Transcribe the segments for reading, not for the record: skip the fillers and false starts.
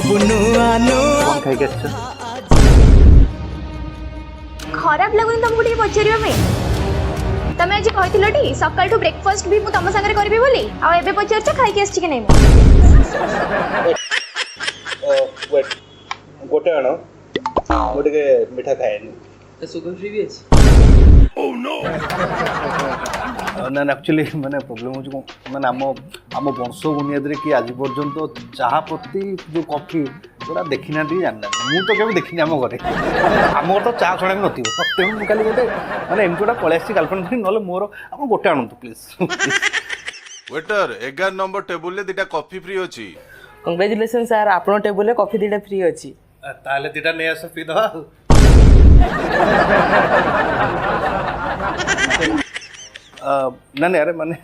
कौन खाई के खराब लगुनि तुमको टिके पचारिबा पे तमे आज कहिथिलटी सकाळ टू ब्रेकफास्ट भी मु तम संगे करबी बोली आ एबे पचारछ खाई के आछि कि नै वेट गोटे आनो गोटे के मिठा खाएनी तो सुगर फ्री भी अछि ओह नो ना एक्चुअली माने प्रॉब्लम हो माने आम वंश बुनियाद कि आज पर्यंत चाहा प्रति जो कॉफी गोटा देखी ना जानना मु तो केवल देखनी आम घरे आम घर तो चाह छड़ा भी नथिबो तेणु काली गोटे माने एमती गोटा पळै आसी गर्लफ्रेंड नले मोर आम गोटे आणंतु प्लीज वेटर 11 नंबर टेबुल ले दिटा कॉफी फ्री अछि कांग्रेचुलेशन सर आपन टेबल ले कॉफी दिटा फ्री अछि ताले दिटा नै आस पी दवा ना अरे माने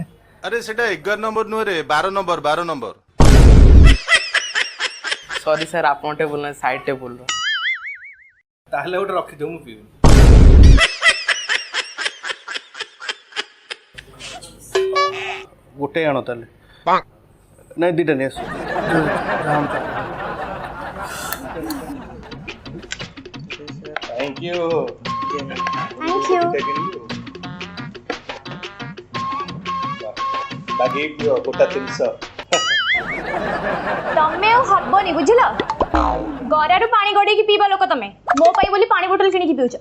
अरे सेटा 11 नंबर नुहे रे 12 नंबर सॉरी सर आपन टेबल ना साइड टेबल रो ताले ओटे रखि दउ मु पी गोटे आनो ताले नै दिटा नै आस थैंक यू बाकी गोटा 300 तमे हबनी बुझिल गरारू पानी गडे की पीबा लोक तमे मो पाई बोली पानी बोतल किनी की पिउछ